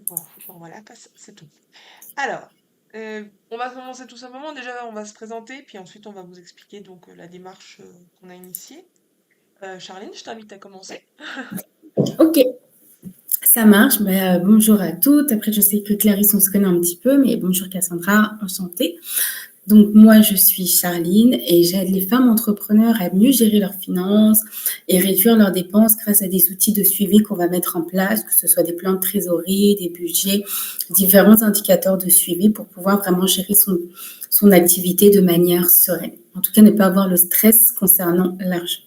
Voilà, enfin voilà, c'est tout. Alors, on va commencer tout simplement. Déjà, on va se présenter, puis ensuite, on va vous expliquer donc la démarche qu'on a initiée. Charline, je t'invite à commencer. Ok, ça marche. Bonjour à toutes. Après, je sais que Clarisse, on se connaît un petit peu, mais bonjour Cassandra, enchantée. Donc, moi, je suis Charline et j'aide les femmes entrepreneurs à mieux gérer leurs finances et réduire leurs dépenses grâce à des outils de suivi qu'on va mettre en place, que ce soit des plans de trésorerie, des budgets, différents indicateurs de suivi pour pouvoir vraiment gérer son activité de manière sereine. En tout cas, ne pas avoir le stress concernant l'argent.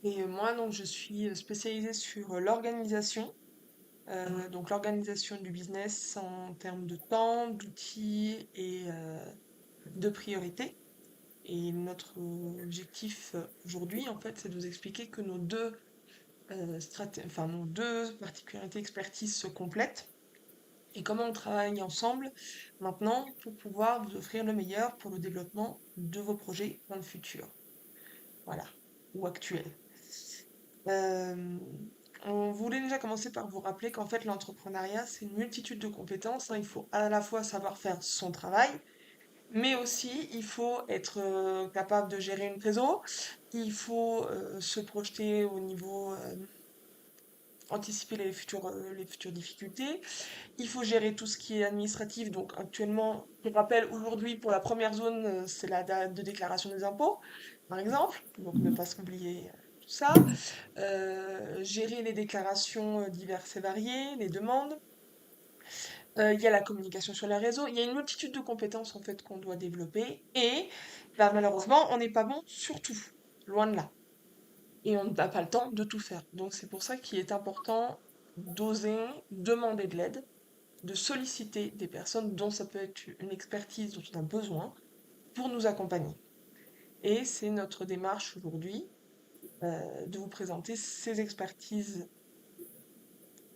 Et moi, donc, je suis spécialisée sur l'organisation. Donc, l'organisation du business en termes de temps, d'outils et de priorités. Et notre objectif aujourd'hui, en fait, c'est de vous expliquer que nos deux particularités expertise se complètent et comment on travaille ensemble maintenant pour pouvoir vous offrir le meilleur pour le développement de vos projets dans le futur. Voilà, ou actuel. Euh, on voulait déjà commencer par vous rappeler qu'en fait l'entrepreneuriat, c'est une multitude de compétences, hein. Il faut à la fois savoir faire son travail, mais aussi il faut être capable de gérer une trésor, il faut se projeter au niveau, anticiper les futures difficultés. Il faut gérer tout ce qui est administratif. Donc actuellement, je rappelle, aujourd'hui, pour la première zone, c'est la date de déclaration des impôts, par exemple. Donc ne pas s'oublier tout ça. Gérer les déclarations diverses et variées, les demandes. Il y a la communication sur les réseaux. Il y a une multitude de compétences en fait qu'on doit développer. Et bah, malheureusement, on n'est pas bon sur tout. Loin de là. Et on n'a pas le temps de tout faire. Donc c'est pour ça qu'il est important d'oser demander de l'aide, de solliciter des personnes dont ça peut être une expertise dont on a besoin pour nous accompagner. Et c'est notre démarche aujourd'hui de vous présenter ces expertises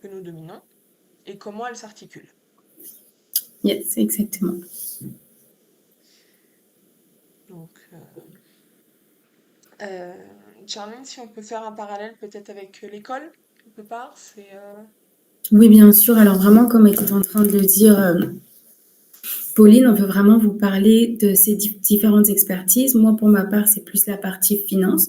que nous dominons et comment elles s'articulent. Yes, exactement. Donc, euh, Charline, si on peut faire un parallèle peut-être avec l'école, quelque part, c'est... Oui, bien sûr. Alors vraiment, comme était en train de le dire Pauline, on veut vraiment vous parler de ces différentes expertises. Moi, pour ma part, c'est plus la partie finance.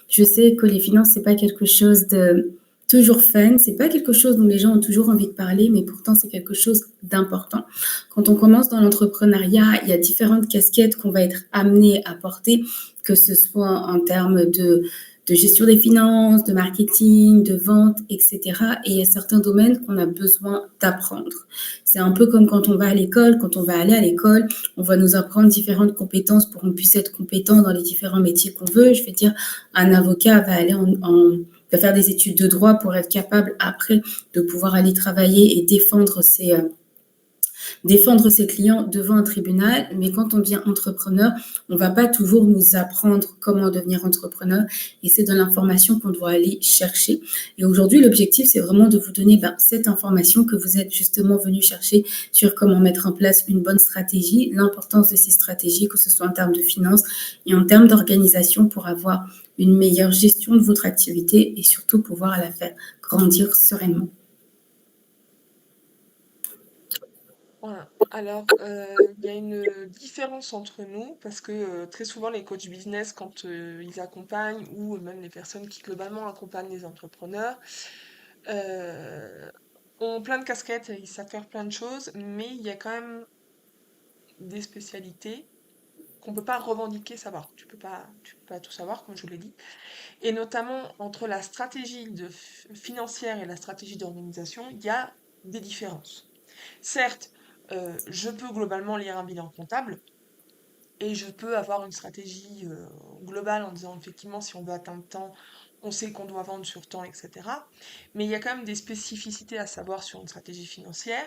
Je sais que les finances, c'est pas quelque chose de toujours fun, c'est pas quelque chose dont les gens ont toujours envie de parler, mais pourtant c'est quelque chose d'important. Quand on commence dans l'entrepreneuriat, il y a différentes casquettes qu'on va être amené à porter, que ce soit en termes de gestion des finances, de marketing, de vente, etc. Et il y a certains domaines qu'on a besoin d'apprendre. C'est un peu comme quand on va à l'école. Quand on va aller à l'école, on va nous apprendre différentes compétences pour qu'on puisse être compétent dans les différents métiers qu'on veut. Je veux dire, un avocat va aller va faire des études de droit pour être capable après de pouvoir aller travailler et défendre ses clients devant un tribunal. Mais quand on devient entrepreneur, on ne va pas toujours nous apprendre comment devenir entrepreneur. Et c'est de l'information qu'on doit aller chercher. Et aujourd'hui, l'objectif, c'est vraiment de vous donner cette information que vous êtes justement venu chercher sur comment mettre en place une bonne stratégie, l'importance de ces stratégies, que ce soit en termes de finances et en termes d'organisation pour avoir une meilleure gestion de votre activité et surtout pouvoir la faire grandir sereinement. Voilà. Alors, il y a une différence entre nous parce que très souvent les coachs business, quand ils accompagnent ou même les personnes qui globalement accompagnent les entrepreneurs, euh, ont plein de casquettes et ils savent faire plein de choses, mais il y a quand même des spécialités qu'on peut pas revendiquer savoir. Tu peux pas tout savoir, comme je vous l'ai dit. Et notamment entre la stratégie financière et la stratégie d'organisation, il y a des différences. Certes, je peux globalement lire un bilan comptable et je peux avoir une stratégie globale en disant effectivement si on veut atteindre temps, on sait qu'on doit vendre sur temps, etc. Mais il y a quand même des spécificités à savoir sur une stratégie financière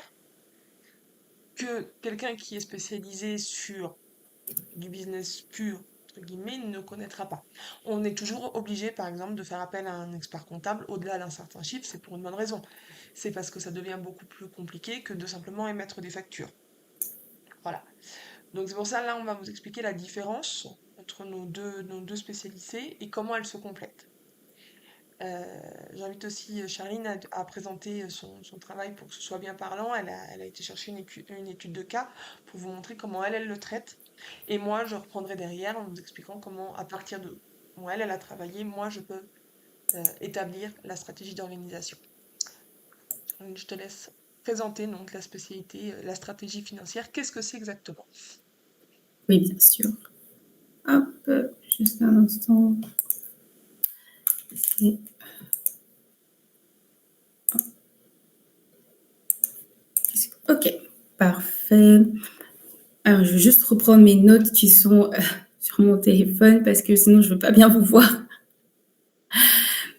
que quelqu'un qui est spécialisé sur du business pur, entre guillemets, ne connaîtra pas. On est toujours obligé, par exemple, de faire appel à un expert comptable au-delà d'un certain chiffre, c'est pour une bonne raison. C'est parce que ça devient beaucoup plus compliqué que de simplement émettre des factures. Voilà. Donc c'est pour ça, là, on va vous expliquer la différence entre nos deux spécialités et comment elles se complètent. J'invite aussi Charline à présenter son travail pour que ce soit bien parlant. Elle a été chercher une étude de cas pour vous montrer comment elle le traite. Et moi, je reprendrai derrière en vous expliquant comment, à partir de où elle a travaillé, moi, je peux établir la stratégie d'organisation. Donc, je te laisse présenter donc la spécialité, la stratégie financière. Qu'est-ce que c'est exactement? Oui, bien sûr. Hop, juste un instant. Ok, parfait. Alors, je vais juste reprendre mes notes qui sont sur mon téléphone parce que sinon, je ne veux pas bien vous voir.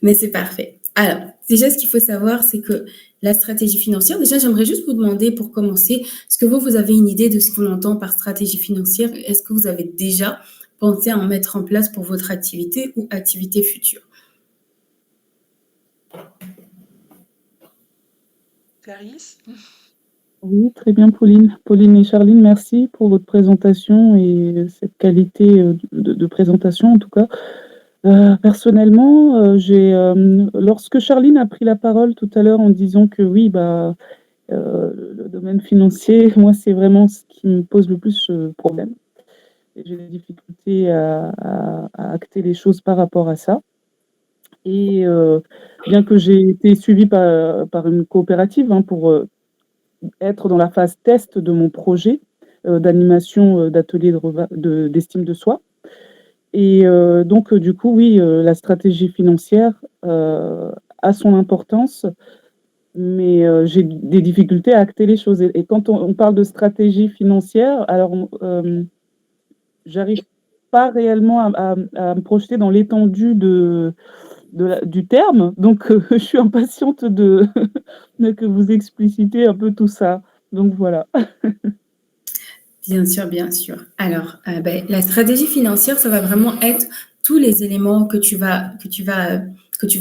Mais c'est parfait. Alors, déjà, ce qu'il faut savoir, c'est que la stratégie financière, déjà, j'aimerais juste vous demander pour commencer, est-ce que vous avez une idée de ce qu'on entend par stratégie financière? Est-ce que vous avez déjà pensé à en mettre en place pour votre activité ou activité future? Clarisse? Oui, très bien, Pauline. Pauline et Charline, merci pour votre présentation et cette qualité de présentation, en tout cas. Personnellement, lorsque Charline a pris la parole tout à l'heure en disant que oui, le domaine financier, moi, c'est vraiment ce qui me pose le plus problème. Et j'ai des difficultés à acter les choses par rapport à ça. Et bien que j'ai été suivie par une coopérative pour être dans la phase test de mon projet d'animation d'atelier d'estime de soi. Et donc, du coup, oui, la stratégie financière a son importance, mais j'ai des difficultés à acter les choses. Et quand on parle de stratégie financière, alors j'arrive pas réellement à me projeter dans l'étendue du terme. Donc, je suis impatiente de que vous explicitez un peu tout ça. Donc, voilà. Bien sûr, bien sûr. Alors, la stratégie financière, ça va vraiment être tous les éléments que tu vas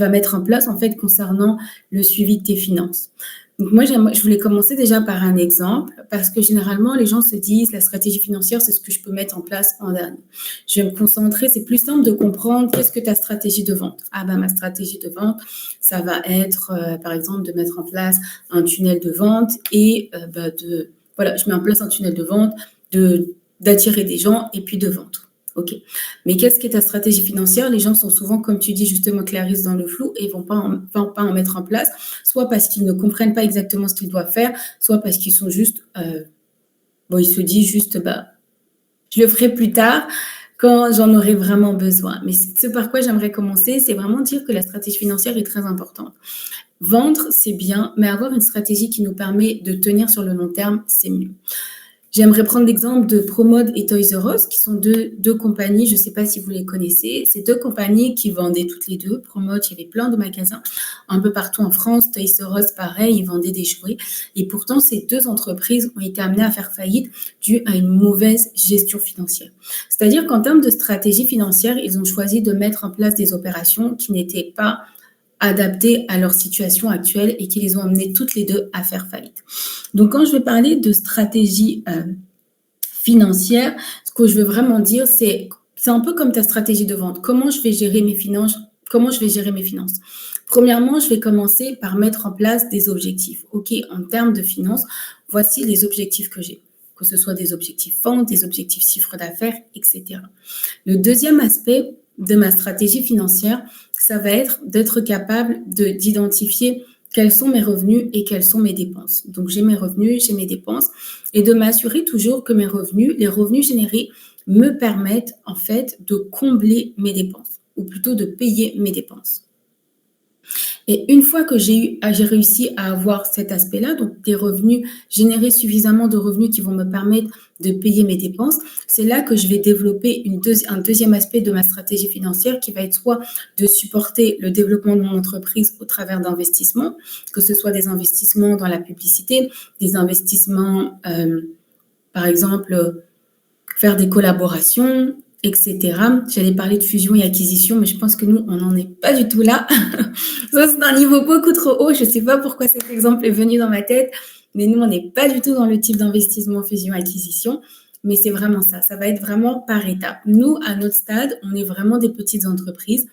mettre en place, en fait, concernant le suivi de tes finances. Donc, moi, je voulais commencer déjà par un exemple, parce que généralement, les gens se disent, la stratégie financière, c'est ce que je peux mettre en place en dernier. Je vais me concentrer, c'est plus simple de comprendre qu'est-ce que ta stratégie de vente. Ah ben, ma stratégie de vente, ça va être, par exemple, de mettre en place un tunnel de vente et voilà, je mets en place un tunnel de vente, d'attirer des gens et puis de vendre. OK. Mais qu'est-ce qu'est ta stratégie financière? Les gens sont souvent, comme tu dis justement, Clarisse, dans le flou et ne vont pas en mettre en place, soit parce qu'ils ne comprennent pas exactement ce qu'ils doivent faire, soit parce qu'ils sont juste, ils se disent juste, je le ferai plus tard quand j'en aurai vraiment besoin. Mais ce par quoi j'aimerais commencer, c'est vraiment dire que la stratégie financière est très importante. Vendre, c'est bien, mais avoir une stratégie qui nous permet de tenir sur le long terme, c'est mieux. J'aimerais prendre l'exemple de Promode et Toys R Us, qui sont deux compagnies, je ne sais pas si vous les connaissez. C'est deux compagnies qui vendaient toutes les deux. Promode, il y avait plein de magasins un peu partout en France. Toys R Us, pareil, ils vendaient des jouets. Et pourtant, ces deux entreprises ont été amenées à faire faillite dû à une mauvaise gestion financière. C'est-à-dire qu'en termes de stratégie financière, ils ont choisi de mettre en place des opérations qui n'étaient pas adaptées à leur situation actuelle et qui les ont amenées toutes les deux à faire faillite. Donc, quand je vais parler de stratégie financière, ce que je veux vraiment dire, c'est un peu comme ta stratégie de vente. Comment je vais gérer mes finances? Premièrement, je vais commencer par mettre en place des objectifs. OK, en termes de finances, voici les objectifs que j'ai, que ce soit des objectifs vente, des objectifs chiffre d'affaires, etc. Le deuxième aspect de ma stratégie financière, ça va être d'être capable d'identifier quels sont mes revenus et quelles sont mes dépenses. Donc, j'ai mes revenus, j'ai mes dépenses et de m'assurer toujours que les revenus générés me permettent en fait de combler mes dépenses ou plutôt de payer mes dépenses. Et une fois que j'ai réussi à avoir cet aspect-là, donc des revenus, générer suffisamment de revenus qui vont me permettre de payer mes dépenses, c'est là que je vais développer un deuxième aspect de ma stratégie financière qui va être soit de supporter le développement de mon entreprise au travers d'investissements, que ce soit des investissements dans la publicité, des investissements, par exemple, faire des collaborations, etc. J'allais parler de fusion et acquisition, mais je pense que nous, on n'en est pas du tout là. Ça, c'est un niveau beaucoup trop haut. Je ne sais pas pourquoi cet exemple est venu dans ma tête, mais nous, on n'est pas du tout dans le type d'investissement fusion-acquisition. Mais c'est vraiment ça. Ça va être vraiment par étapes. Nous, à notre stade, on est vraiment des petites entreprises.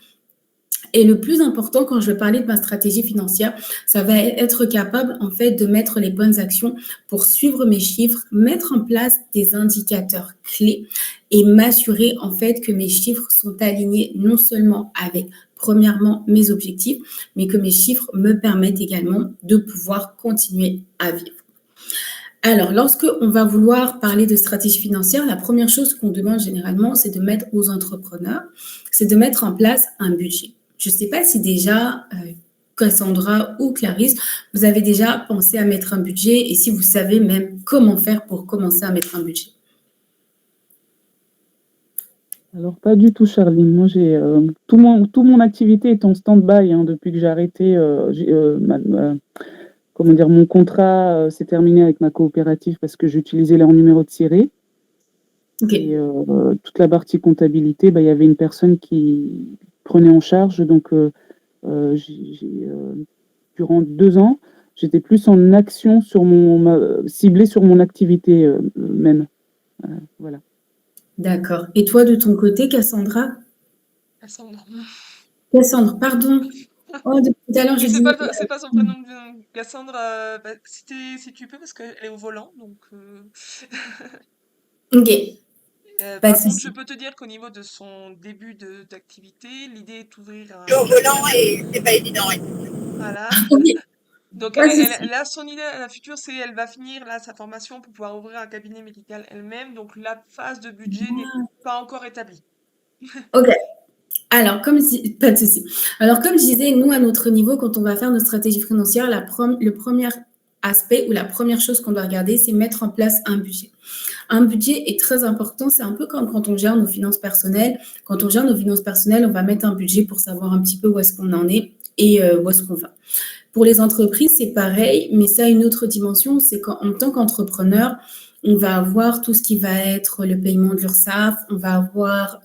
Et le plus important, quand je vais parler de ma stratégie financière, ça va être capable, en fait, de mettre les bonnes actions pour suivre mes chiffres, mettre en place des indicateurs clés et m'assurer, en fait, que mes chiffres sont alignés non seulement avec, premièrement, mes objectifs, mais que mes chiffres me permettent également de pouvoir continuer à vivre. Alors, lorsque on va vouloir parler de stratégie financière, la première chose qu'on demande généralement, c'est de mettre aux entrepreneurs, c'est de mettre en place un budget. Je ne sais pas si déjà, Cassandra ou Clarisse, vous avez déjà pensé à mettre un budget et si vous savez même comment faire pour commencer à mettre un budget. Alors, pas du tout, Charline. Moi, j'ai tout mon activité est en stand-by depuis que j'ai arrêté. Comment dire, mon contrat s'est terminé avec ma coopérative parce que j'utilisais leur numéro de SIRET. Okay. Et toute la partie comptabilité, il y avait une personne qui prenait en charge. Donc, durant 2 ans, j'étais plus en action ciblée sur mon activité même. Voilà. D'accord. Et toi, de ton côté, Cassandra? Cassandre, pardon. Oh, depuis tout à l'heure, je dis... C'est pas son prénom. Cassandre, si tu peux, parce qu'elle est au volant, donc... Ok. Par contre, je peux te dire qu'au niveau de son début d'activité, l'idée est d'ouvrir un... Au volant et c'est pas évident, oui. Voilà. Donc, là, son idée à la future, c'est elle va finir là sa formation pour pouvoir ouvrir un cabinet médical elle-même. Donc, la phase de budget n'est pas encore établie. Ok. Alors, pas de souci. Alors, comme je disais, nous, à notre niveau, quand on va faire nos stratégies financières, le premier aspect ou la première chose qu'on doit regarder, c'est mettre en place un budget. Un budget est très important. C'est un peu comme quand on gère nos finances personnelles. Quand on gère nos finances personnelles, on va mettre un budget pour savoir un petit peu où est-ce qu'on en est et où est-ce qu'on va. Pour les entreprises, c'est pareil, mais ça a une autre dimension. C'est qu'en tant qu'entrepreneur, on va avoir tout ce qui va être le paiement de l'URSSAF, on va avoir...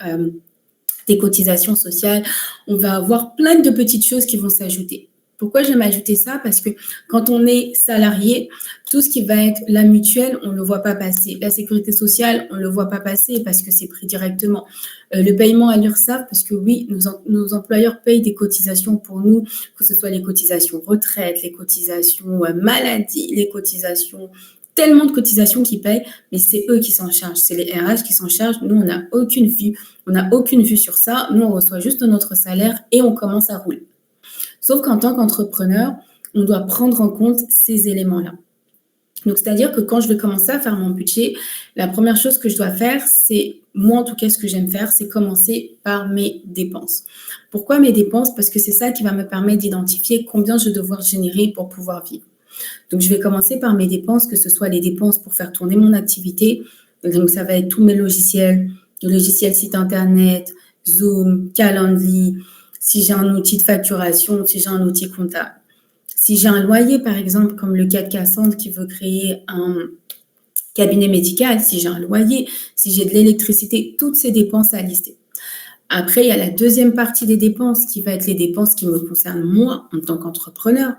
des cotisations sociales, on va avoir plein de petites choses qui vont s'ajouter. Pourquoi j'aime ajouter ça? Parce que quand on est salarié, tout ce qui va être la mutuelle, on ne le voit pas passer. La sécurité sociale, on ne le voit pas passer parce que c'est pris directement. Le paiement à l'URSSAF, parce que oui, nos employeurs payent des cotisations pour nous, que ce soit les cotisations retraite, les cotisations maladie, les cotisations... Tellement de cotisations qu'ils payent, mais c'est eux qui s'en chargent. C'est les RH qui s'en chargent. Nous, on n'a aucune vue. On n'a aucune vue sur ça. Nous, on reçoit juste notre salaire et on commence à rouler. Sauf qu'en tant qu'entrepreneur, on doit prendre en compte ces éléments-là. Donc, c'est-à-dire que quand je vais commencer à faire mon budget, la première chose que je dois faire, c'est, moi en tout cas, ce que j'aime faire, c'est commencer par mes dépenses. Pourquoi mes dépenses? Parce que c'est ça qui va me permettre d'identifier combien je vais devoir générer pour pouvoir vivre. Donc, je vais commencer par mes dépenses, que ce soit les dépenses pour faire tourner mon activité. Donc, ça va être tous mes logiciels, le logiciel site internet, Zoom, Calendly, si j'ai un outil de facturation, si j'ai un outil comptable. Si j'ai un loyer, par exemple, comme le cas de Cassandre qui veut créer un cabinet médical, si j'ai un loyer, si j'ai de l'électricité, toutes ces dépenses à lister. Après, il y a la deuxième partie des dépenses qui va être les dépenses qui me concernent moi en tant qu'entrepreneur.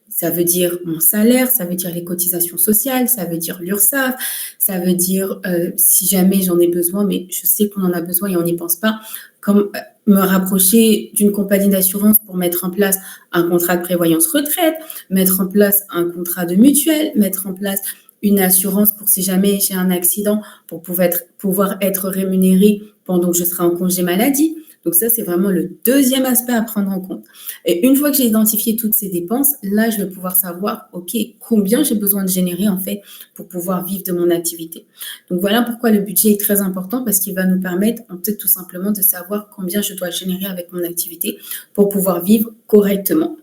Ça veut dire mon salaire, ça veut dire les cotisations sociales, ça veut dire l'URSSAF, ça veut dire si jamais j'en ai besoin, mais je sais qu'on en a besoin et on n'y pense pas, comme me rapprocher d'une compagnie d'assurance pour mettre en place un contrat de prévoyance retraite, mettre en place un contrat de mutuelle, mettre en place une assurance pour si jamais j'ai un accident, pour pouvoir être rémunérée pendant que je serai en congé maladie. Donc ça, c'est vraiment le deuxième aspect à prendre en compte. Et une fois que j'ai identifié toutes ces dépenses, là, je vais pouvoir savoir, OK, combien j'ai besoin de générer, en fait, pour pouvoir vivre de mon activité. Donc voilà pourquoi le budget est très important, parce qu'il va nous permettre, peut-être tout simplement, de savoir combien je dois générer avec mon activité pour pouvoir vivre correctement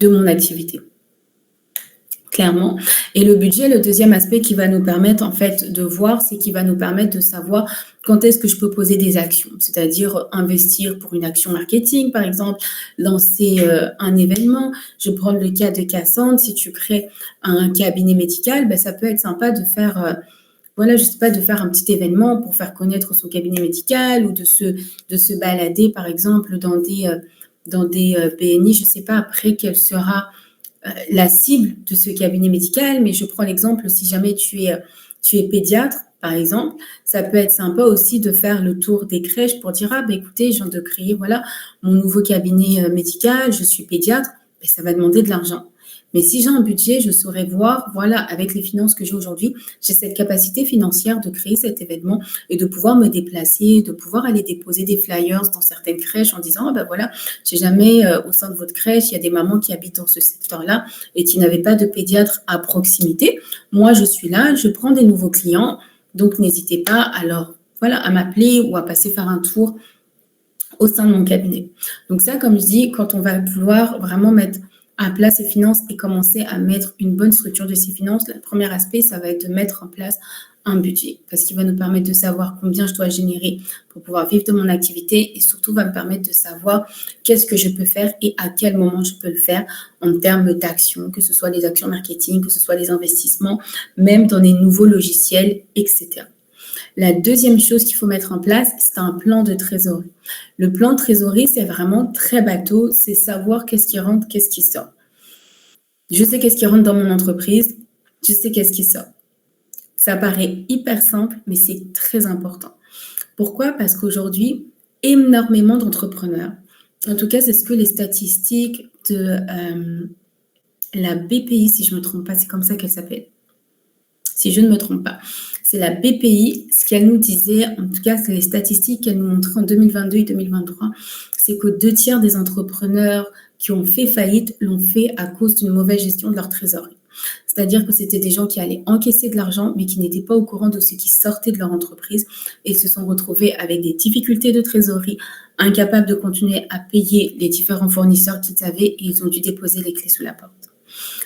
de mon activité. Clairement. Et le budget, le deuxième aspect qui va nous permettre en fait de voir, c'est qu'il va nous permettre de savoir quand est-ce que je peux poser des actions, c'est-à-dire investir pour une action marketing, par exemple, lancer un événement. Je prends le cas de Cassandre, si tu crées un cabinet médical, ben, ça peut être sympa de faire, voilà, je sais pas, de faire un petit événement pour faire connaître son cabinet médical ou de se balader, par exemple, dans des PNI, je sais pas après quelle sera la cible de ce cabinet médical, mais je prends l'exemple, si jamais tu es pédiatre, Par exemple, ça peut être sympa aussi de faire le tour des crèches pour dire, ah, ben écoutez, je viens de créer, voilà, mon nouveau cabinet médical, je suis pédiatre, ben, ça va demander de l'argent. Mais si j'ai un budget, je saurais voir, voilà, avec les finances que j'ai aujourd'hui, j'ai cette capacité financière de créer cet événement et de pouvoir me déplacer, de pouvoir aller déposer des flyers dans certaines crèches en disant, ah ben voilà, si jamais au sein de votre crèche, il y a des mamans qui habitent dans ce secteur-là et qui n'avaient pas de pédiatre à proximité. Moi, je suis là, je prends des nouveaux clients, donc n'hésitez pas alors, voilà, à m'appeler ou à passer faire un tour au sein de mon cabinet. Donc ça, comme je dis, quand on va vouloir vraiment mettre à plat ses finances et commencer à mettre une bonne structure de ses finances, le premier aspect, ça va être de mettre en place un budget parce qu'il va nous permettre de savoir combien je dois générer pour pouvoir vivre de mon activité et surtout va me permettre de savoir qu'est-ce que je peux faire et à quel moment je peux le faire en termes d'actions, que ce soit les actions marketing, que ce soit les investissements, même dans des nouveaux logiciels, etc. La deuxième chose qu'il faut mettre en place, c'est un plan de trésorerie. Le plan de trésorerie, c'est vraiment très bateau, c'est savoir qu'est-ce qui rentre, qu'est-ce qui sort. Je sais qu'est-ce qui rentre dans mon entreprise, je sais qu'est-ce qui sort. Ça paraît hyper simple, mais c'est très important. Pourquoi? Parce qu'aujourd'hui, énormément d'entrepreneurs, en tout cas, c'est ce que les statistiques de la BPI, si je ne me trompe pas, c'est comme ça qu'elle s'appelle. Si je ne me trompe pas. C'est la BPI, ce qu'elle nous disait, en tout cas, c'est les statistiques qu'elle nous montrait en 2022 et 2023, c'est que 2/3 des entrepreneurs qui ont fait faillite l'ont fait à cause d'une mauvaise gestion de leur trésorerie. C'est-à-dire que c'était des gens qui allaient encaisser de l'argent, mais qui n'étaient pas au courant de ce qui sortait de leur entreprise et se sont retrouvés avec des difficultés de trésorerie, incapables de continuer à payer les différents fournisseurs qu'ils avaient et ils ont dû déposer les clés sous la porte.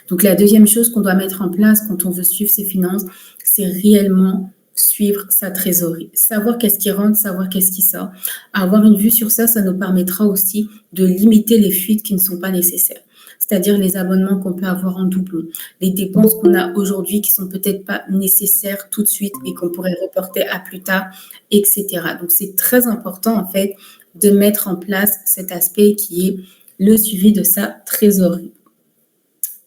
Donc, la deuxième chose qu'on doit mettre en place quand on veut suivre ses finances, c'est réellement suivre sa trésorerie. Savoir qu'est-ce qui rentre, savoir qu'est-ce qui sort. Avoir une vue sur ça, ça nous permettra aussi de limiter les fuites qui ne sont pas nécessaires. C'est-à-dire les abonnements qu'on peut avoir en doublon, les dépenses qu'on a aujourd'hui qui sont peut-être pas nécessaires tout de suite et qu'on pourrait reporter à plus tard, etc. Donc, c'est très important, en fait, de mettre en place cet aspect qui est le suivi de sa trésorerie.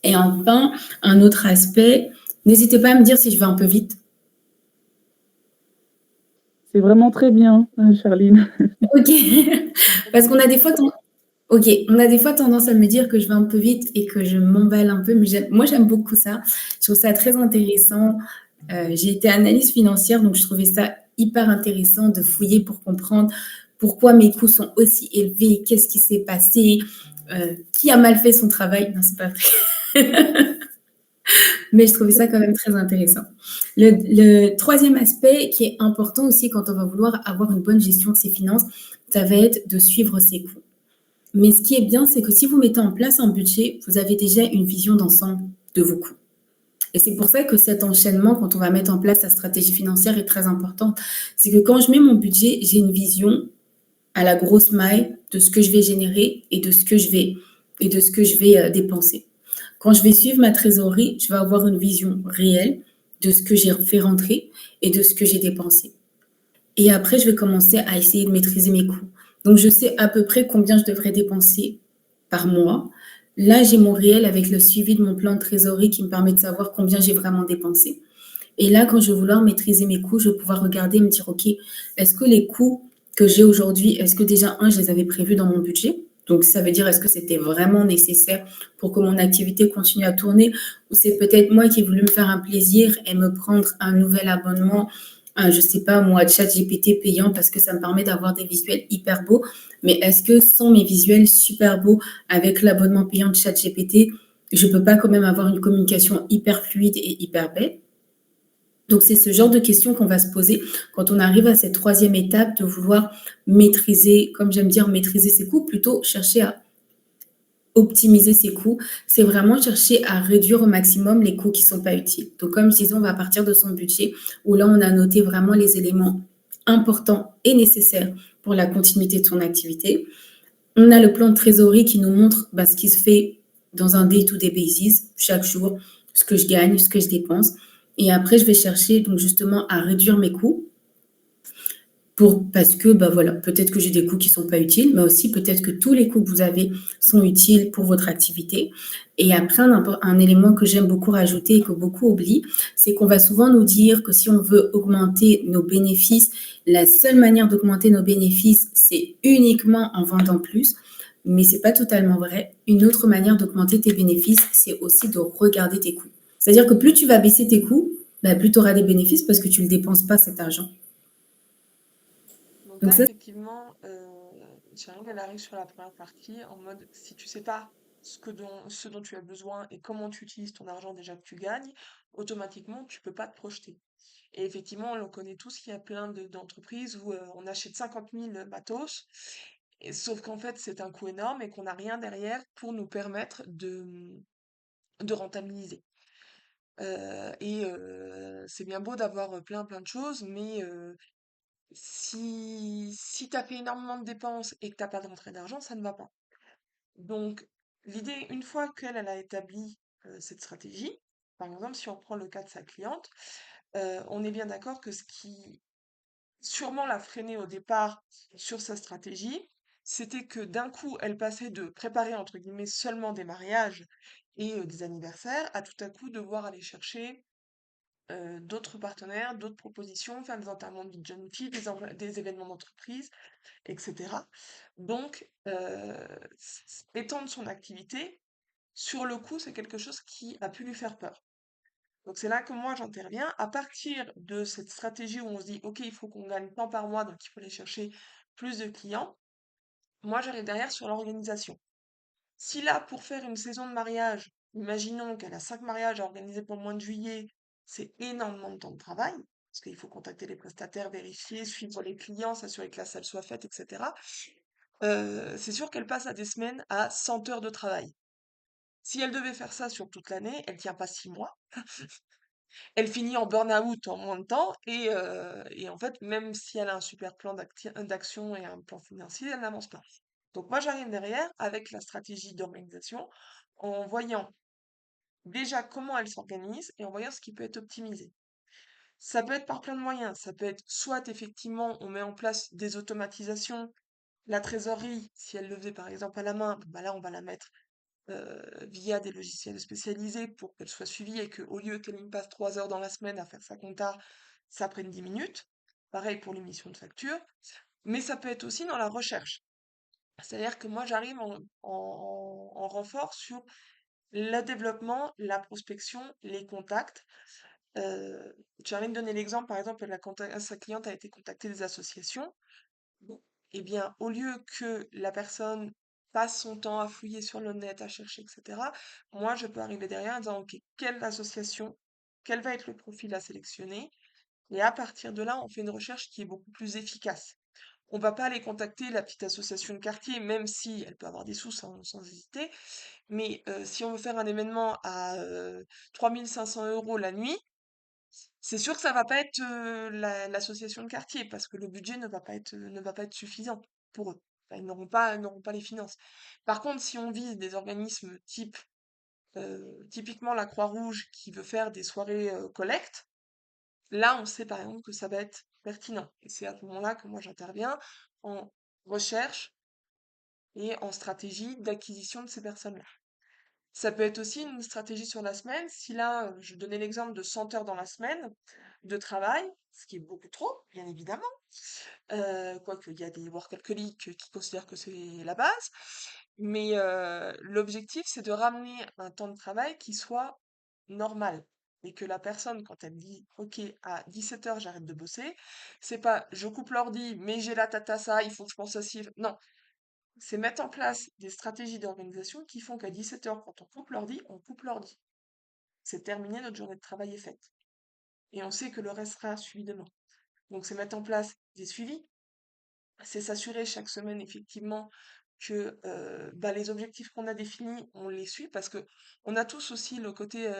Et enfin, un autre aspect, n'hésitez pas à me dire si je vais un peu vite. C'est vraiment très bien, Charline. Ok, parce qu'on a des fois on a des fois tendance à me dire que je vais un peu vite et que je m'emballe un peu, mais moi j'aime beaucoup ça. Je trouve ça très intéressant. J'ai été analyste financière, donc je trouvais ça hyper intéressant de fouiller pour comprendre pourquoi mes coûts sont aussi élevés, qu'est-ce qui s'est passé, qui a mal fait son travail. Non, c'est pas vrai. Mais je trouvais ça quand même très intéressant. Le troisième aspect qui est important aussi quand on va vouloir avoir une bonne gestion de ses finances, ça va être de suivre ses coûts. Mais ce qui est bien, c'est que si vous mettez en place un budget, vous avez déjà une vision d'ensemble de vos coûts. Et c'est pour ça que cet enchaînement, quand on va mettre en place sa stratégie financière, est très important. C'est que quand je mets mon budget, j'ai une vision à la grosse maille de ce que je vais générer et de ce que je vais dépenser. Quand je vais suivre ma trésorerie, je vais avoir une vision réelle de ce que j'ai fait rentrer et de ce que j'ai dépensé. Et après, je vais commencer à essayer de maîtriser mes coûts. Donc, je sais à peu près combien je devrais dépenser par mois. Là, j'ai mon réel avec le suivi de mon plan de trésorerie qui me permet de savoir combien j'ai vraiment dépensé. Et là, quand je vais vouloir maîtriser mes coûts, je vais pouvoir regarder et me dire, OK, est-ce que les coûts que j'ai aujourd'hui, est-ce que déjà, je les avais prévus dans mon budget? Donc, ça veut dire, est-ce que c'était vraiment nécessaire pour que mon activité continue à tourner? Ou c'est peut-être moi qui ai voulu me faire un plaisir et me prendre un nouvel abonnement, je ne sais pas, moi, ChatGPT payant parce que ça me permet d'avoir des visuels hyper beaux. Mais est-ce que sans mes visuels super beaux avec l'abonnement payant de ChatGPT, je ne peux pas quand même avoir une communication hyper fluide et hyper belle? Donc, c'est ce genre de questions qu'on va se poser quand on arrive à cette troisième étape de vouloir maîtriser, comme j'aime dire, maîtriser ses coûts, plutôt chercher à optimiser ses coûts. C'est vraiment chercher à réduire au maximum les coûts qui ne sont pas utiles. Donc, comme je disais, on va partir de son budget où là, on a noté vraiment les éléments importants et nécessaires pour la continuité de son activité. On a le plan de trésorerie qui nous montre ce qui se fait dans un day-to-day basis, chaque jour, ce que je gagne, ce que je dépense. Et après, je vais chercher donc justement à réduire mes coûts parce que, bah voilà, peut-être que j'ai des coûts qui sont pas utiles, mais aussi peut-être que tous les coûts que vous avez sont utiles pour votre activité. Et après, un élément que j'aime beaucoup rajouter et que beaucoup oublient, c'est qu'on va souvent nous dire que si on veut augmenter nos bénéfices, la seule manière d'augmenter nos bénéfices, c'est uniquement en vendant plus. Mais c'est pas totalement vrai. Une autre manière d'augmenter tes bénéfices, c'est aussi de regarder tes coûts. C'est-à-dire que plus tu vas baisser tes coûts, bah, plus tu auras des bénéfices parce que tu ne dépenses pas cet argent. Donc Donc là, ça, effectivement, Charline, elle arrive sur la première partie en mode si tu sais pas ce dont tu as besoin et comment tu utilises ton argent déjà que tu gagnes, automatiquement, tu peux pas te projeter. Et effectivement, on le connaît tous, il y a plein d'entreprises où on achète 50 000 matos, sauf qu'en fait, c'est un coût énorme et qu'on n'a rien derrière pour nous permettre de rentabiliser. C'est bien beau d'avoir plein de choses, mais si tu as fait énormément de dépenses et que t'as pas de rentrée d'argent, ça ne va pas. Donc, l'idée, une fois qu'elle a établi cette stratégie, par exemple, si on prend le cas de sa cliente, on est bien d'accord que ce qui sûrement l'a freinée au départ sur sa stratégie, c'était que d'un coup, elle passait de préparer, entre guillemets, seulement des mariages et des anniversaires à tout à coup devoir aller chercher d'autres partenaires, d'autres propositions, faire des enterrements de vie de jeunes filles, des événements d'entreprise, etc. Donc, étendre son activité, sur le coup, c'est quelque chose qui a pu lui faire peur. Donc c'est là que moi j'interviens. À partir de cette stratégie où on se dit, OK, il faut qu'on gagne tant par mois, donc il faut aller chercher plus de clients, moi j'arrive derrière sur l'organisation. Si là, pour faire une saison de mariage, imaginons qu'elle a 5 mariages à organiser pour le mois de juillet, c'est énormément de temps de travail, parce qu'il faut contacter les prestataires, vérifier, suivre les clients, s'assurer que la salle soit faite, etc. C'est sûr qu'elle passe à des semaines à 100 heures de travail. Si elle devait faire ça sur toute l'année, elle tient pas 6 mois. Elle finit en burn-out en moins de temps et en fait, même si elle a un super plan d'action et un plan financier, elle n'avance pas. Donc moi, j'arrive derrière avec la stratégie d'organisation en voyant déjà comment elle s'organise et en voyant ce qui peut être optimisé. Ça peut être par plein de moyens. Ça peut être soit effectivement on met en place des automatisations, la trésorerie, si elle le faisait par exemple à la main, bah là on va la mettre via des logiciels spécialisés pour qu'elle soit suivie et qu'au lieu qu'elle y passe 3 heures dans la semaine à faire sa compta, ça prenne 10 minutes. Pareil pour l'émission de facture. Mais ça peut être aussi dans la recherche. C'est-à-dire que moi, j'arrive en renfort sur le développement, la prospection, les contacts. Tu viens de donner l'exemple, par exemple, sa cliente a été contactée des associations. Bon, eh bien, au lieu que la personne passe son temps à fouiller sur le net, à chercher, etc., moi, je peux arriver derrière en disant, OK, quelle association, quel va être le profil à sélectionner? Et à partir de là, on fait une recherche qui est beaucoup plus efficace. On va pas aller contacter la petite association de quartier, même si elle peut avoir des sous sans hésiter. Mais si on veut faire un événement à 3 500 € la nuit, c'est sûr que ça va pas être l'association de quartier parce que le budget ne va pas être suffisant pour eux. Enfin, ils n'auront pas les finances. Par contre, si on vise des organismes typiquement la Croix-Rouge qui veut faire des soirées collecte, là, on sait par exemple que ça va être pertinent. Et c'est à ce moment-là que moi j'interviens en recherche et en stratégie d'acquisition de ces personnes-là. Ça peut être aussi une stratégie sur la semaine. Si là, je donnais l'exemple de 100 heures dans la semaine de travail, ce qui est beaucoup trop, bien évidemment. Quoique, il y a des workaholics qui considèrent que c'est la base. Mais l'objectif, c'est de ramener un temps de travail qui soit normal. Et que la personne, quand elle dit, OK, à 17 heures, j'arrête de bosser, c'est pas je coupe l'ordi, mais j'ai la tata ça, il faut que je pense à ci. Non, c'est mettre en place des stratégies d'organisation qui font qu'à 17 heures, quand on coupe l'ordi. C'est terminé, notre journée de travail est faite. Et on sait que le reste sera suivi demain. Donc c'est mettre en place des suivis, c'est s'assurer chaque semaine effectivement que bah, les objectifs qu'on a définis, on les suit parce que on a tous aussi le côté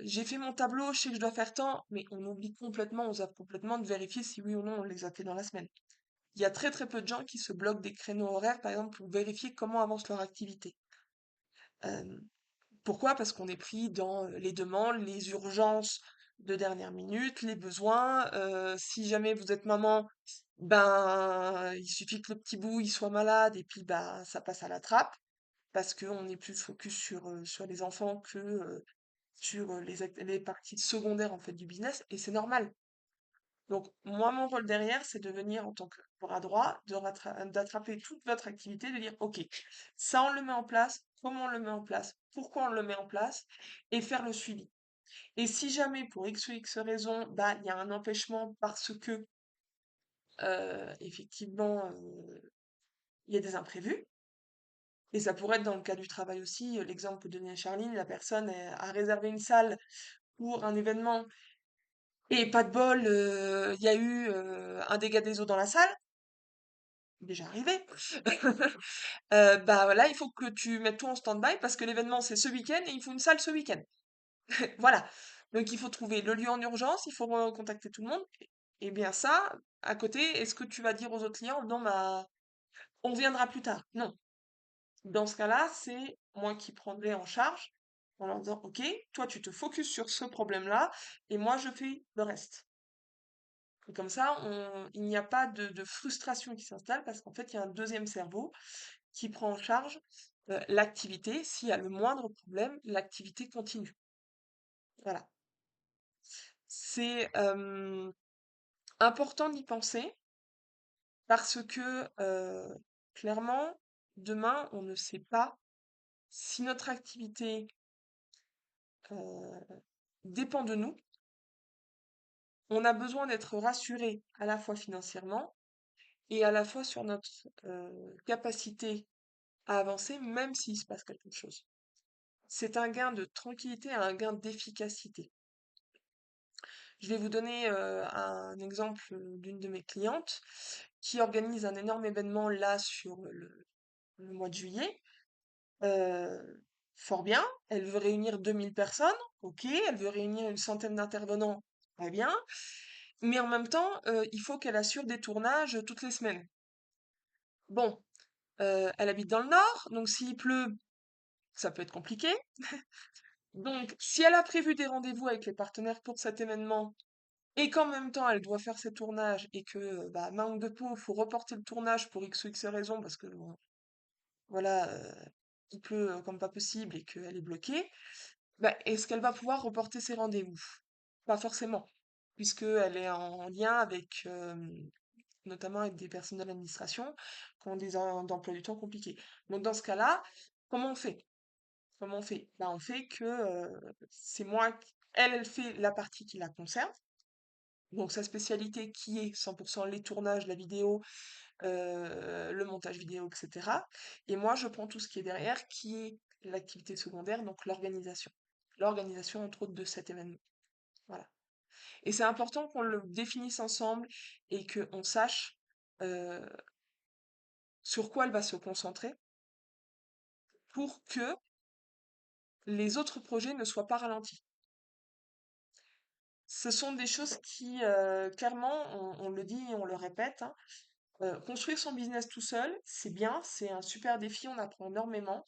j'ai fait mon tableau, je sais que je dois faire tant, mais on oublie complètement, on zappe complètement de vérifier si oui ou non on les a fait dans la semaine. Il y a très peu de gens qui se bloquent des créneaux horaires, par exemple, pour vérifier comment avance leur activité. Euh, Pourquoi? Parce qu'on est pris dans les demandes, les urgences de dernière minute, les besoins. Si jamais vous êtes maman, ben il suffit que le petit bout il soit malade et puis bah ça passe à la trappe parce qu'on est plus focus sur les enfants que sur les parties secondaires en fait du business et c'est normal. Donc moi mon rôle derrière c'est de venir en tant que bras droit, d'attraper toute votre activité, de dire ok, ça on le met en place, comment on le met en place, pourquoi on le met en place et faire le suivi. Et si jamais pour X ou X raison, bah il y a un empêchement parce que effectivement il y a des imprévus, et ça pourrait être dans le cas du travail aussi, l'exemple que donnait à Charline, la personne a réservé une salle pour un événement et pas de bol, il y a eu un dégât des eaux dans la salle, déjà arrivé. Bah voilà, il faut que tu mettes tout en stand-by parce que l'événement c'est ce week-end et il faut une salle ce week-end. Voilà. Donc il faut trouver le lieu en urgence, il faut contacter tout le monde. Et bien ça, à côté, est-ce que tu vas dire aux autres clients, non, bah, on viendra plus tard? Non. Dans ce cas-là, c'est moi qui prendrai en charge en leur disant, OK, toi tu te focuses sur ce problème-là et moi je fais le reste. Et comme ça, il n'y a pas de frustration qui s'installe parce qu'en fait, il y a un deuxième cerveau qui prend en charge l'activité. S'il y a le moindre problème, l'activité continue. Voilà. C'est important d'y penser parce que clairement, demain, on ne sait pas si notre activité dépend de nous. On a besoin d'être rassuré à la fois financièrement et à la fois sur notre capacité à avancer, même s'il se passe quelque chose. C'est un gain de tranquillité, un gain d'efficacité. Je vais vous donner un exemple d'une de mes clientes qui organise un énorme événement là sur le mois de juillet. Euh, Fort bien, elle veut réunir 2000 personnes, ok, elle veut réunir une centaine d'intervenants, très bien, mais en même temps, il faut qu'elle assure des tournages toutes les semaines. Bon, elle habite dans le nord, donc s'il pleut, ça peut être compliqué. Donc, si elle a prévu des rendez-vous avec les partenaires pour cet événement, et qu'en même temps elle doit faire ses tournages, et que, bah, manque de peau, faut reporter le tournage pour X ou X raison, parce que, bon, voilà, il pleut comme pas possible et qu'elle est bloquée, bah, est-ce qu'elle va pouvoir reporter ses rendez-vous? Pas forcément, puisqu'elle est en lien avec, notamment avec des personnes de l'administration qui ont des emplois du temps compliqués. Donc dans ce cas-là, comment on fait? Comment on fait? Bah, on fait que c'est moi, elle fait la partie qui la concerne, donc sa spécialité qui est 100% les tournages, la vidéo, le montage vidéo, etc. Et moi, je prends tout ce qui est derrière, qui est l'activité secondaire, donc l'organisation. L'organisation, entre autres, de cet événement. Voilà. Et c'est important qu'on le définisse ensemble et qu'on sache euh, sur quoi elle va se concentrer pour que les autres projets ne soient pas ralentis. Ce sont des choses qui, clairement, on le dit et on le répète, hein, construire son business tout seul, c'est bien, c'est un super défi, on apprend énormément,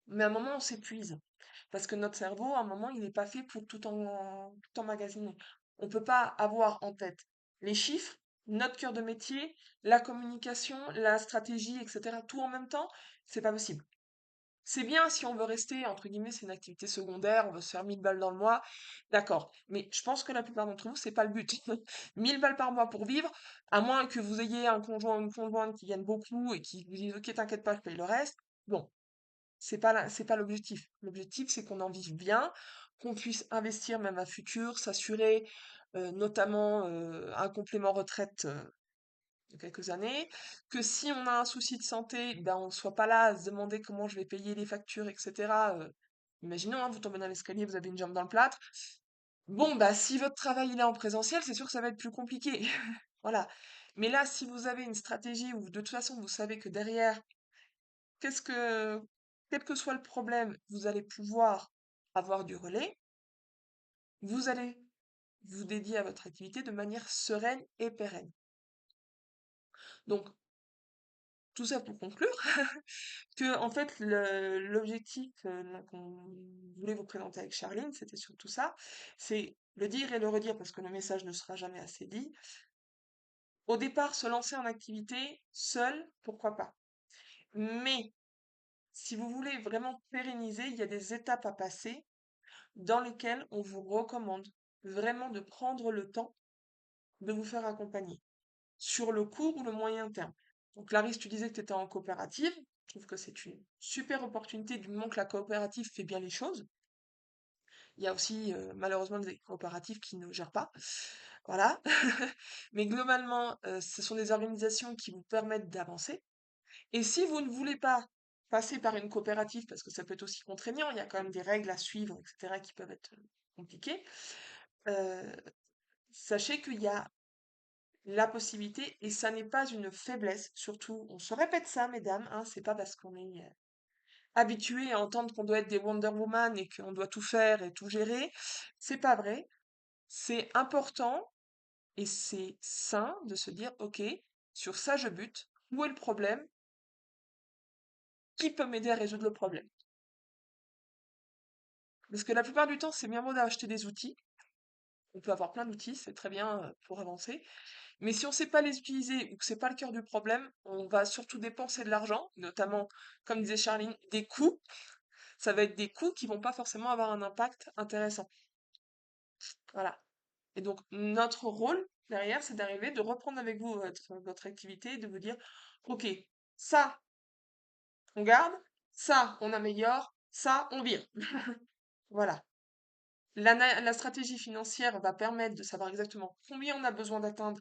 mais à un moment, on s'épuise. Parce que notre cerveau, à un moment, il n'est pas fait pour tout emmagasiner. On ne peut pas avoir en tête les chiffres, notre cœur de métier, la communication, la stratégie, etc. Tout en même temps, c'est pas possible. C'est bien si on veut rester, entre guillemets, c'est une activité secondaire, on veut se faire 1000 balles dans le mois, d'accord. Mais je pense que la plupart d'entre vous, c'est pas le but. 1000 balles par mois pour vivre, à moins que vous ayez un conjoint ou une conjointe qui gagne beaucoup et qui vous dise, ok, t'inquiète pas, je paye le reste. Bon, c'est pas l'objectif. L'objectif, c'est qu'on en vive bien, qu'on puisse investir même à futur, s'assurer notamment un complément retraite de quelques années, que si on a un souci de santé, ben on soit pas là à se demander comment je vais payer les factures, etc. Imaginons, hein, vous tombez dans l'escalier, vous avez une jambe dans le plâtre. Bon, bah si votre travail il est en présentiel, c'est sûr que ça va être plus compliqué. Voilà. Mais là, si vous avez une stratégie où de toute façon vous savez que derrière, qu'est-ce que, quel que soit le problème, vous allez pouvoir avoir du relais, vous allez vous dédier à votre activité de manière sereine et pérenne. Donc, tout ça pour conclure que en fait l'objectif qu'on voulait vous présenter avec Charline, c'était surtout ça, c'est le dire et le redire parce que le message ne sera jamais assez dit. Au départ, se lancer en activité seul, pourquoi pas. Mais si vous voulez vraiment pérenniser, il y a des étapes à passer dans lesquelles on vous recommande vraiment de prendre le temps de vous faire accompagner sur le court ou le moyen terme. Donc Clarisse, tu disais que tu étais en coopérative. Je trouve que c'est une super opportunité du moment que la coopérative fait bien les choses. Il y a aussi malheureusement des coopératives qui ne gèrent pas. Voilà. Mais globalement, ce sont des organisations qui vous permettent d'avancer. Et si vous ne voulez pas passer par une coopérative, parce que ça peut être aussi contraignant, il y a quand même des règles à suivre, etc., qui peuvent être compliquées, euh, sachez qu'il y a la possibilité, et ça n'est pas une faiblesse, surtout, on se répète ça, mesdames, hein, c'est pas parce qu'on est habitué à entendre qu'on doit être des Wonder Woman et qu'on doit tout faire et tout gérer, c'est pas vrai. C'est important et c'est sain de se dire, ok, sur ça je bute, où est le problème? Qui peut m'aider à résoudre le problème? Parce que la plupart du temps, c'est bien beau d'acheter des outils. On peut avoir plein d'outils, c'est très bien pour avancer. Mais si on ne sait pas les utiliser ou que c'est pas le cœur du problème, on va surtout dépenser de l'argent, notamment, comme disait Charline, des coûts. Ça va être des coûts qui vont pas forcément avoir un impact intéressant. Voilà. Et donc, notre rôle derrière, c'est d'arriver, de reprendre avec vous votre activité, de vous dire, OK, ça, on garde, ça, on améliore, ça, on vire. Voilà. La stratégie financière va permettre de savoir exactement combien on a besoin d'atteindre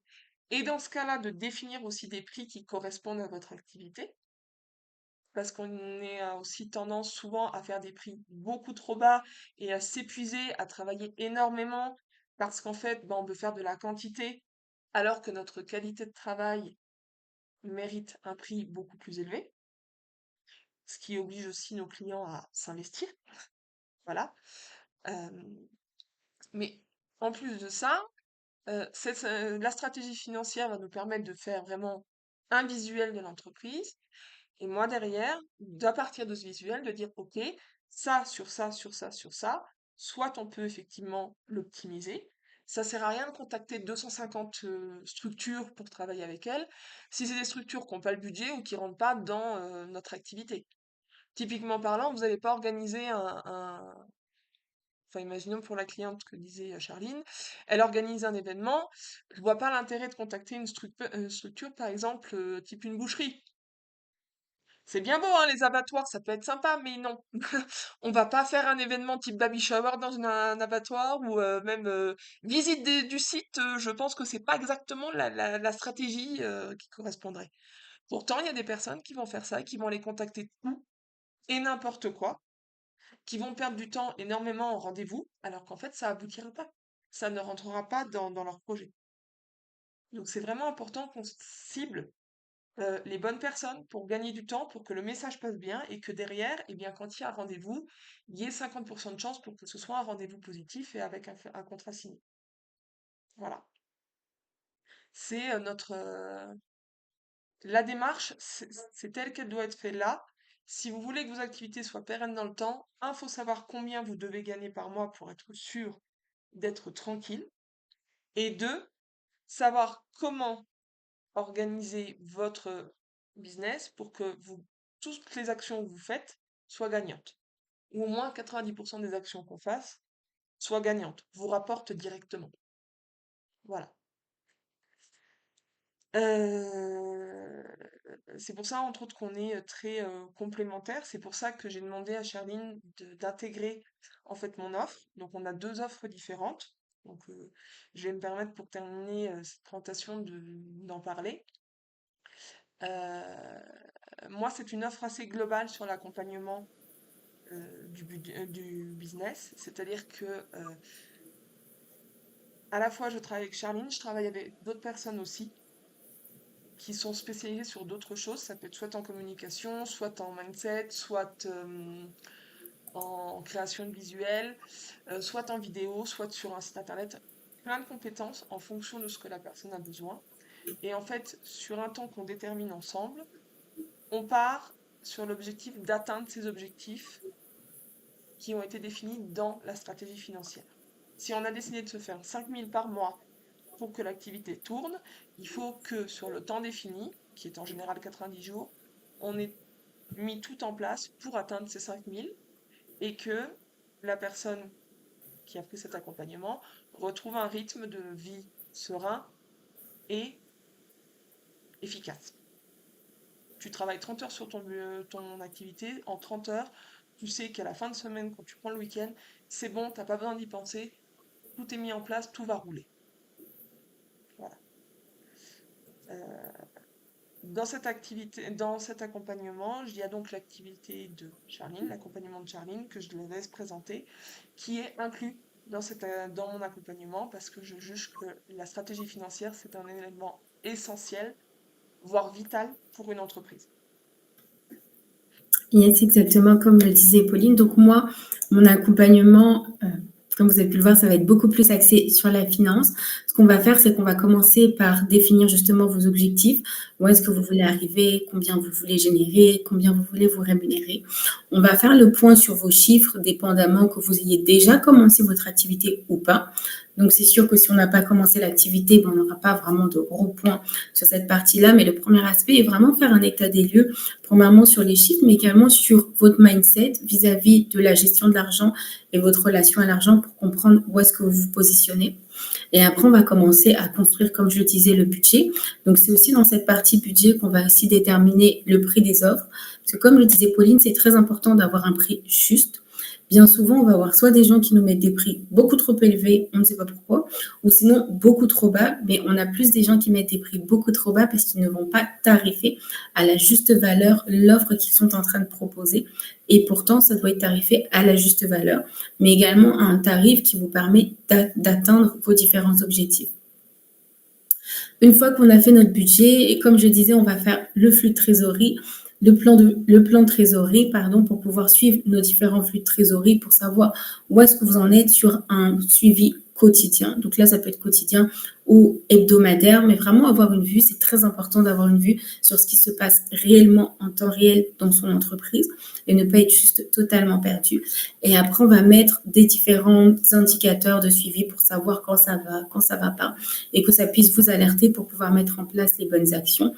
et dans ce cas-là, de définir aussi des prix qui correspondent à votre activité. Parce qu'on est aussi tendance souvent à faire des prix beaucoup trop bas et à s'épuiser, à travailler énormément parce qu'en fait, ben, on veut faire de la quantité alors que notre qualité de travail mérite un prix beaucoup plus élevé, ce qui oblige aussi nos clients à s'investir. Voilà. Euh, mais en plus de ça, la stratégie financière va nous permettre de faire vraiment un visuel de l'entreprise. Et moi, derrière, à partir de ce visuel, de dire, OK, ça, sur ça, sur ça, sur ça, soit on peut effectivement l'optimiser. Ça sert à rien de contacter 250 structures pour travailler avec elles, si c'est des structures qui n'ont pas le budget ou qui rentrent pas dans notre activité. Typiquement parlant, vous n'allez pas organiser enfin, imaginons pour la cliente que disait Charline, elle organise un événement, je vois pas l'intérêt de contacter une structure, par exemple, type une boucherie. C'est bien beau, hein, les abattoirs, ça peut être sympa, mais non. On va pas faire un événement type baby shower dans un abattoir ou même visite du site. Je pense que c'est pas exactement la stratégie qui correspondrait. Pourtant, il y a des personnes qui vont faire ça, qui vont aller contacter tout et n'importe quoi, qui vont perdre du temps énormément en rendez-vous, alors qu'en fait, ça aboutira pas. Ça ne rentrera pas dans leur projet. Donc, c'est vraiment important qu'on cible les bonnes personnes pour gagner du temps, pour que le message passe bien et que derrière, eh bien, quand il y a un rendez-vous, il y ait 50% de chance pour que ce soit un rendez-vous positif et avec un contrat signé. Voilà. C'est la démarche, c'est telle qu'elle doit être faite là. Si vous voulez que vos activités soient pérennes dans le temps, il faut savoir combien vous devez gagner par mois pour être sûr d'être tranquille. Et deux, savoir comment organiser votre business pour que toutes les actions que vous faites soient gagnantes. Ou au moins 90% des actions qu'on fasse soient gagnantes, vous rapportent directement. Voilà. Euh, c'est pour ça, entre autres, qu'on est très complémentaires. C'est pour ça que j'ai demandé à Charline d'intégrer en fait mon offre. Donc on a deux offres différentes. Donc je vais me permettre pour terminer cette présentation d'en parler. Euh, Moi, c'est une offre assez globale sur l'accompagnement du business. C'est-à-dire que à la fois je travaille avec Charline, je travaille avec d'autres personnes aussi qui sont spécialisées sur d'autres choses. Ça peut être soit en communication, soit en mindset, soit en création de visuels, soit en vidéo, soit sur un site internet. Plein de compétences en fonction de ce que la personne a besoin. Et en fait, sur un temps qu'on détermine ensemble, on part sur l'objectif d'atteindre ces objectifs qui ont été définis dans la stratégie financière. Si on a décidé de se faire 5 000 par mois pour que l'activité tourne, il faut que sur le temps défini, qui est en général 90 jours, on ait mis tout en place pour atteindre ces 5 000 et que la personne qui a pris cet accompagnement retrouve un rythme de vie serein et efficace. Tu travailles 30 heures sur ton activité, en 30 heures, tu sais qu'à la fin de semaine, quand tu prends le week-end, c'est bon, t'as pas besoin d'y penser, tout est mis en place, tout va rouler. Voilà. Euh, Dans cette activité, dans cet accompagnement, il y a donc l'activité de Charline, l'accompagnement de Charline, que je le laisse présenter, qui est inclus dans mon accompagnement parce que je juge que la stratégie financière, c'est un élément essentiel, voire vital pour une entreprise. Yes, exactement comme le disait Pauline. Donc moi, mon accompagnement, comme vous avez pu le voir, ça va être beaucoup plus axé sur la finance. Ce qu'on va faire, c'est qu'on va commencer par définir justement vos objectifs. Où est-ce que vous voulez arriver, combien vous voulez générer, combien vous voulez vous rémunérer. On va faire le point sur vos chiffres, dépendamment que vous ayez déjà commencé votre activité ou pas. Donc, c'est sûr que si on n'a pas commencé l'activité, on n'aura pas vraiment de gros points sur cette partie-là. Mais le premier aspect est vraiment faire un état des lieux, premièrement sur les chiffres, mais également sur votre mindset vis-à-vis de la gestion de l'argent et votre relation à l'argent pour comprendre où est-ce que vous vous positionnez. Et après, on va commencer à construire, comme je le disais, le budget. Donc, c'est aussi dans cette partie budget qu'on va aussi déterminer le prix des offres. Parce que comme le disait Pauline, c'est très important d'avoir un prix juste. Bien souvent, on va avoir soit des gens qui nous mettent des prix beaucoup trop élevés, on ne sait pas pourquoi, ou sinon beaucoup trop bas, mais on a plus des gens qui mettent des prix beaucoup trop bas parce qu'ils ne vont pas tarifer à la juste valeur l'offre qu'ils sont en train de proposer. Et pourtant, ça doit être tarifé à la juste valeur, mais également à un tarif qui vous permet d'atteindre vos différents objectifs. Une fois qu'on a fait notre budget, et comme je disais, on va faire le flux de trésorerie, le plan de trésorerie, pardon, pour pouvoir suivre nos différents flux de trésorerie, pour savoir où est-ce que vous en êtes sur un suivi quotidien. Donc là, ça peut être quotidien ou hebdomadaire, mais vraiment avoir une vue, c'est très important d'avoir une vue sur ce qui se passe réellement en temps réel dans son entreprise et ne pas être juste totalement perdu. Et après, on va mettre des différents indicateurs de suivi pour savoir quand ça va pas, et que ça puisse vous alerter pour pouvoir mettre en place les bonnes actions.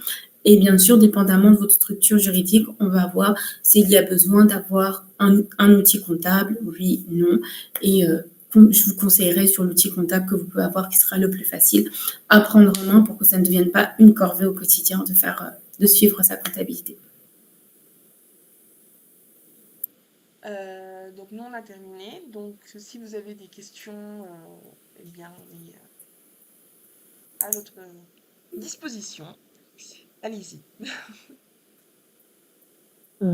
Et bien sûr, dépendamment de votre structure juridique, on va voir s'il y a besoin d'avoir un outil comptable, oui, non. Et je vous conseillerais sur l'outil comptable que vous pouvez avoir qui sera le plus facile à prendre en main pour que ça ne devienne pas une corvée au quotidien de suivre sa comptabilité. Donc nous, on a terminé. Donc si vous avez des questions, eh bien, on est à votre disposition. Allez-y.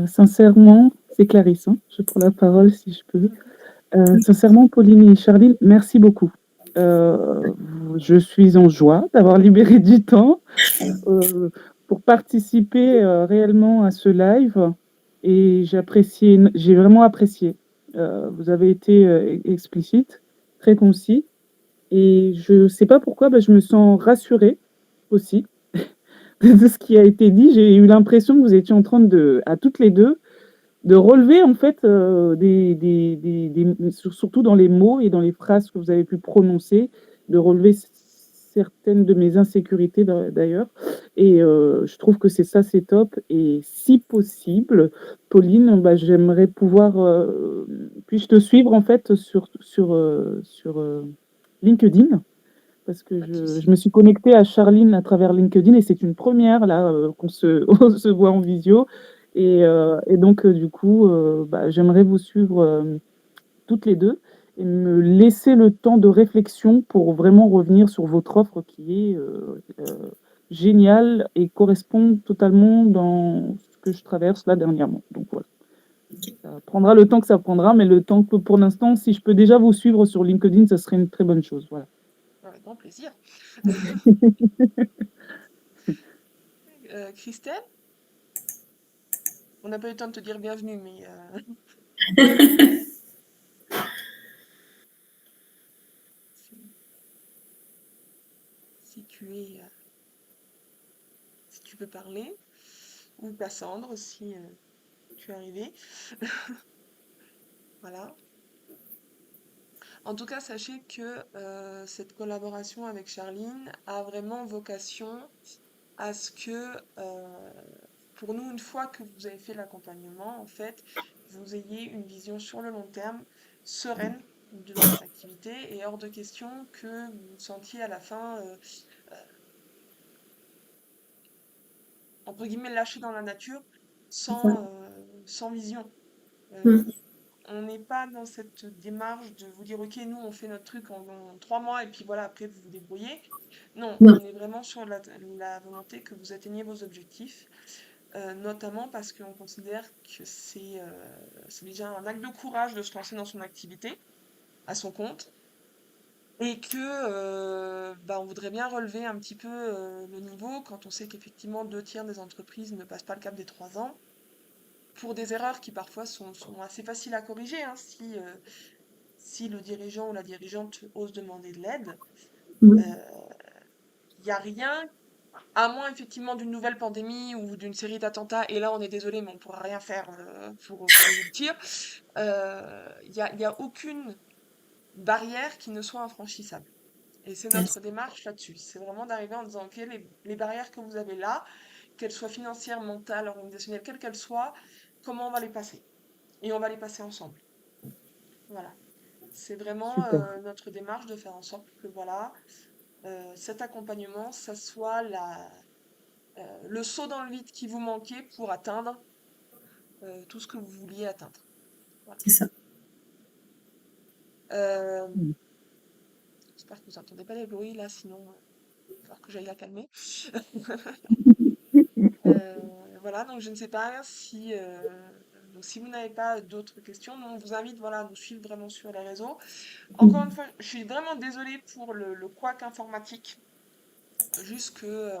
Sincèrement, c'est Clarisse, hein, je prends la parole si je peux. Sincèrement, Pauline et Charline, merci beaucoup. Je suis en joie d'avoir libéré du temps pour participer réellement à ce live et j'ai vraiment apprécié. Vous avez été explicite, très concis et je ne sais pas pourquoi, je me sens rassurée aussi de ce qui a été dit. J'ai eu l'impression que vous étiez en train à toutes les deux, de relever en fait surtout dans les mots et dans les phrases que vous avez pu prononcer, de relever certaines de mes insécurités d'ailleurs. Et je trouve que c'est top. Et si possible, Pauline, j'aimerais pouvoir, puis-je te suivre en fait sur LinkedIn, parce que je me suis connectée à Charline à travers LinkedIn et c'est une première là on se voit en visio. Et donc, du coup, j'aimerais vous suivre toutes les deux et me laisser le temps de réflexion pour vraiment revenir sur votre offre qui est géniale et correspond totalement dans ce que je traverse là dernièrement. Donc voilà. Ça prendra le temps que ça prendra, mais le temps que pour l'instant, si je peux déjà vous suivre sur LinkedIn, ça serait une très bonne chose. Voilà. Avec grand plaisir. Christelle, on n'a pas eu le temps de te dire bienvenue, mais si tu peux parler. ou Cassandre si tu es arrivé. Voilà. En tout cas, sachez que cette collaboration avec Charline a vraiment vocation à ce que, pour nous, une fois que vous avez fait l'accompagnement, en fait, vous ayez une vision sur le long terme, sereine de votre activité et hors de question que vous vous sentiez à la fin, entre guillemets, lâché dans la nature, C'est ça. sans vision. Euh, Mm. on n'est pas dans cette démarche de vous dire, ok, nous, on fait notre truc en 3 mois et puis voilà, après, vous vous débrouillez. Non, Non, on est vraiment sur la volonté que vous atteigniez vos objectifs, notamment parce qu'on considère que c'est déjà un acte de courage de se lancer dans son activité, à son compte, et que bah, on voudrait bien relever un petit peu le niveau quand on sait qu'effectivement 2 tiers des entreprises ne passent pas le cap des 3 ans, pour des erreurs qui parfois sont assez faciles à corriger, hein, si le dirigeant ou la dirigeante ose demander de l'aide. mm, Il n'y a rien, à moins effectivement d'une nouvelle pandémie ou d'une série d'attentats, et là on est désolé, mais on ne pourra rien faire pour corriger le tir. Il y a aucune barrière qui ne soit infranchissable. Et c'est yes, notre démarche là-dessus. C'est vraiment d'arriver en disant, ok, les barrières que vous avez là, qu'elles soient financières, mentales, organisationnelles, quelles qu'elles soient, comment on va les passer? Et on va les passer ensemble. Voilà. C'est vraiment Super. notre démarche de faire en sorte que voilà, cet accompagnement, ça soit le saut dans le vide qui vous manquait pour atteindre tout ce que vous vouliez atteindre. Voilà. c'est ça. Euh, Mmh. J'espère que vous n'entendez pas les bruits là, sinon il va falloir que j'aille la calmer. Voilà, donc je ne sais pas donc si vous n'avez pas d'autres questions, nous, on vous invite voilà, à nous suivre vraiment sur les réseaux. Encore une Mm. fois, je suis vraiment désolée pour le couac informatique, juste que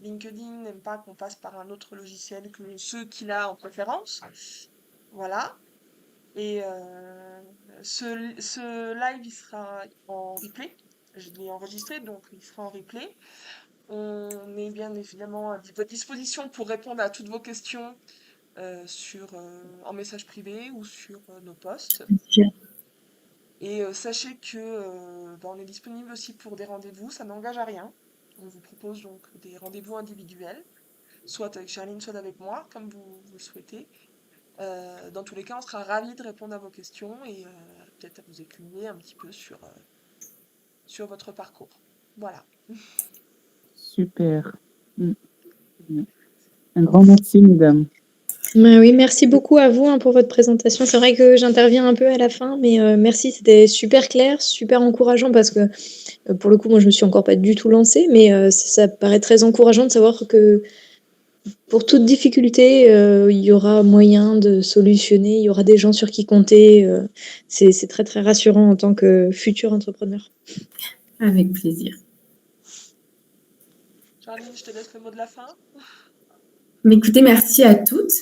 LinkedIn n'aime pas qu'on passe par un autre logiciel que ceux qu'il a en préférence. Voilà. Et ce live, il sera en replay. Je l'ai enregistré, donc il sera en replay. On est bien évidemment à votre disposition pour répondre à toutes vos questions en message privé ou sur nos posts. Sûr. Et sachez que bah, on est disponible aussi pour des rendez-vous, ça n'engage à rien. On vous propose donc des rendez-vous individuels, soit avec Charline, soit avec moi, comme vous le souhaitez. Dans tous les cas, on sera ravis de répondre à vos questions et peut-être à vous éclairer un petit peu sur votre parcours. Voilà. Super. Mmh. Bien. Un grand merci, mesdames. Bah oui, merci beaucoup à vous hein, pour votre présentation. C'est vrai que j'interviens un peu à la fin, mais merci, c'était super clair, super encourageant parce que pour le coup, moi, je me suis encore pas du tout lancée, mais ça paraît très encourageant de savoir que pour toute difficulté, il y aura moyen de solutionner, il y aura des gens sur qui compter. C'est très, très rassurant en tant que futur entrepreneur. Avec plaisir. Charline, je te laisse le mot de la fin. Mais écoutez, merci à toutes.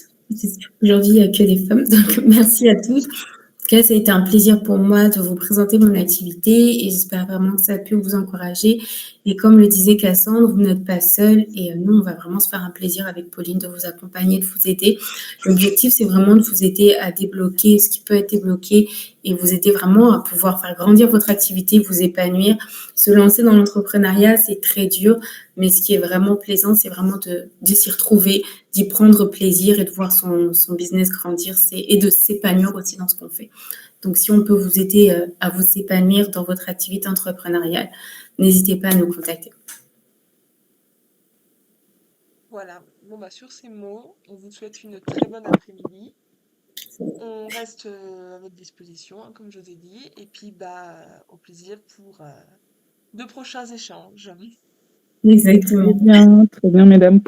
Aujourd'hui, il n'y a que des femmes, donc merci à toutes. En tout cas, ça a été un plaisir pour moi de vous présenter mon activité et j'espère vraiment que ça a pu vous encourager. Et comme le disait Cassandre, vous n'êtes pas seul et nous, on va vraiment se faire un plaisir avec Pauline de vous accompagner, de vous aider. L'objectif, c'est vraiment de vous aider à débloquer ce qui peut être débloqué et vous aider vraiment à pouvoir faire grandir votre activité, vous épanouir. Se lancer dans l'entrepreneuriat, c'est très dur, mais ce qui est vraiment plaisant, c'est vraiment de s'y retrouver, d'y prendre plaisir et de voir son business grandir et de s'épanouir aussi dans ce qu'on fait. Donc, si on peut vous aider à vous épanouir dans votre activité entrepreneuriale, n'hésitez pas à nous contacter. Voilà. Bon, bah, sur ces mots, on vous souhaite une très bonne après-midi. On reste à votre disposition, hein, comme je vous ai dit. Et puis, bah, au plaisir pour de prochains échanges. Exactement. Très bien, mesdames.